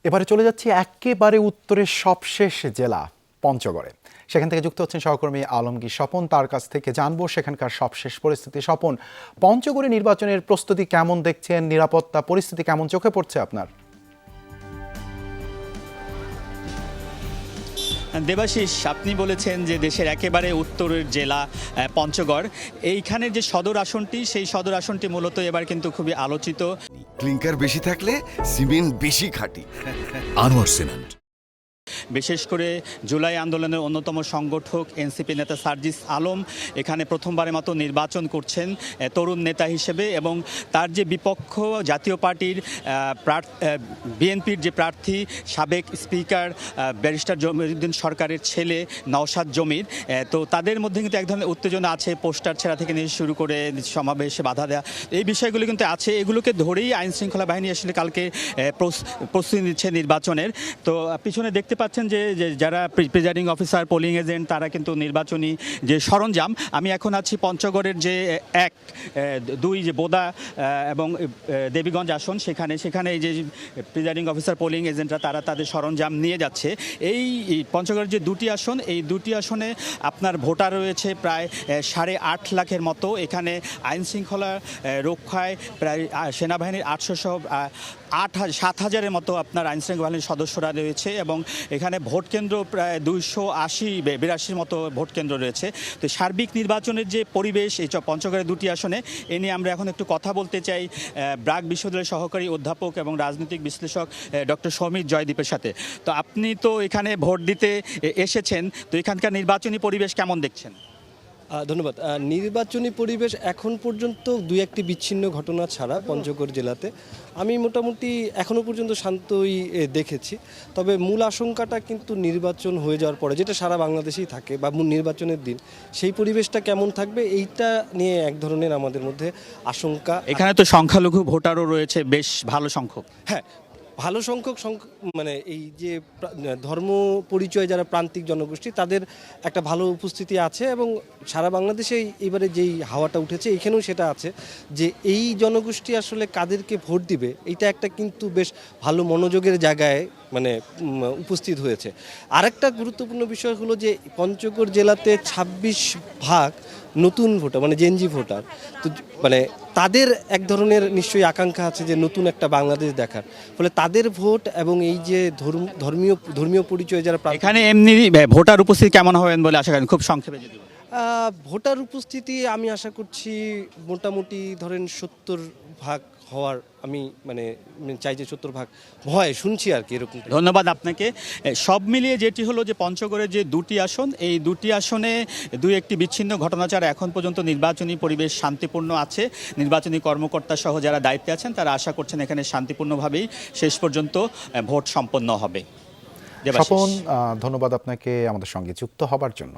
এবারে চলে যাচ্ছি একেবারে উত্তরের সবশেষ জেলা পঞ্চগড়ে। সেখান থেকে যুক্ত হচ্ছেন সহকর্মী আলমগীর স্বপন। তার কাছ থেকে জানবো সেখানকার সবশেষ পরিস্থিতি। স্বপন, পঞ্চগড়ে নির্বাচনের প্রস্তুতি কেমন দেখছেন? নিরাপত্তা পরিস্থিতি কেমন চোখে পড়ছে আপনার? দেবাশিস, আপনি বলেছেন যে দেশের একেবারে উত্তরের জেলা পঞ্চগড়, এইখানের যে সদর আসনটি, সেই সদর আসনটি মূলত এবার কিন্তু খুবই আলোচিত। ক্লিংকার বেশি থাকলে সিমেন্ট বেশি খাঁটি। আনোয়ার সিমেন্ট। বিশেষ করে জুলাই আন্দোলনের অন্যতম সংগঠক এনসিপি নেতা সার্জিস আলম এখানে প্রথমবারের মতো নির্বাচন করছেন তরুণ নেতা হিসেবে, এবং তার যে বিপক্ষ জাতীয় পার্টির বিএনপির যে প্রার্থী সাবেক স্পিকার ব্যারিস্টার জমিরুদ্দিন সরকারের ছেলে নওশাদ জমির, তো তাদের মধ্যে কিন্তু এক ধরনের উত্তেজনা আছে। পোস্টার ছেঁড়া থেকে নিয়ে শুরু করে সমাবেশে বাধা দেওয়া, এই বিষয়গুলো কিন্তু আছে। এগুলোকে ধরেই আইন শৃঙ্খলা বাহিনী আসলে কালকে প্রস্তুতি নিচ্ছে নির্বাচনের। তো পিছনে দেখতে পাচ্ছেন যে যারা প্রিজাইডিং অফিসার, পোলিং এজেন্ট, তারা কিন্তু নির্বাচনী যে সরঞ্জাম। আমি এখন আছি পঞ্চগড়ের যে 1-2 যে বোদা এবং দেবীগঞ্জ আসন, সেখানে এই যে প্রিজাইডিং অফিসার, পোলিং এজেন্টরা তারা তাদের সরঞ্জাম নিয়ে যাচ্ছে। এই পঞ্চগড়ের যে 2টি আসন, এই 2টি আসনে আপনার ভোটার রয়েছে প্রায় 8.5 লাখের মতো। এখানে আইন শৃঙ্খলা রক্ষায় প্রায় সেনাবাহিনীর 800 সহ 7,000-এর মতো আপনার আইন শৃঙ্খলা বাহিনীর সদস্যরা রয়েছে, এবং এখানে ভোট কেন্দ্র প্রায় 282-82 মতো ভোট কেন্দ্র রয়েছে। তো সার্বিক নির্বাচনের যে পরিবেশ এই পঞ্চগড়ের 2টি আসনে, এ নিয়ে আমরা এখন একটু কথা বলতে চাই ব্রাক বিশ্ববিদ্যালয়ের সহকারী অধ্যাপক এবং রাজনৈতিক বিশ্লেষক ডক্টর সৌমিত জয়দীপের সাথে। তো আপনি তো এখানে ভোট দিতে এসেছেন, তো এখানকার নির্বাচনী পরিবেশ কেমন দেখছেন? ধন্যবাদ। নির্বাচনী পরিবেশ এখন পর্যন্ত 2-1টি বিচ্ছিন্ন ঘটনা ছাড়া পঞ্চগড় জেলাতে আমি মোটামুটি এখনও পর্যন্ত শান্তই দেখেছি। তবে মূল আশঙ্কাটা কিন্তু নির্বাচন হয়ে যাওয়ার পরে, যেটা সারা বাংলাদেশেই থাকে, বা নির্বাচনের দিন সেই পরিবেশটা কেমন থাকবে, এইটা নিয়ে এক ধরনের আমাদের মধ্যে আশঙ্কা। এখানে তো সংখ্যালঘু ভোটারও রয়েছে বেশ ভালো সংখ্যক। হ্যাঁ, ভালো সংখ্যক মানে এই যে ধর্ম পরিচয় যারা প্রান্তিক জনগোষ্ঠী, তাদের একটা ভালো উপস্থিতি আছে, এবং সারা বাংলাদেশে এবারে যেই হাওয়াটা উঠেছে এখানেও সেটা আছে যে এই জনগোষ্ঠী আসলে কাদেরকে ভোট দিবে, এইটা একটা কিন্তু বেশ ভালো মনোযোগের জায়গায় মানে উপস্থিত হয়েছে। আরেকটা গুরুত্বপূর্ণ বিষয় হলো যে পঞ্চগড় জেলাতে 26% নতুন ভোটার, মানে জেনজি ভোটার। তো মানে তাদের এক ধরনের নিশ্চয়ই আকাঙ্ক্ষা আছে যে নতুন একটা বাংলাদেশ দেখার, ফলে তাদের ভোট এবং এই যে ধর্মীয় পরিচয় যারা এখানে এমনি ভোটার উপস্থিতি কেমন হবেন বলে আশা করেন? খুব সংক্ষেপে যদি ভোটার উপস্থিতি আমি আশা করছি মোটামুটি ধরেন 70% হওয়ার, আমি মানে চাই যে 70% হয়, শুনছি আর কি এরকম। ধন্যবাদ আপনাকে। সব মিলিয়ে যেটি হলো যে পঞ্চগড়ের যে 2টি আসন, এই 2টি আসনে 2-1টি বিচ্ছিন্ন ঘটনা ছাড়া এখন পর্যন্ত নির্বাচনী পরিবেশ শান্তিপূর্ণ আছে। নির্বাচনী কর্মকর্তা সহ যারা দায়িত্বে আছেন তারা আশা করছেন এখানে শান্তিপূর্ণভাবেই শেষ পর্যন্ত ভোট সম্পন্ন হবে। স্বপন, ধন্যবাদ আপনাকে আমাদের সঙ্গে যুক্ত হবার জন্য।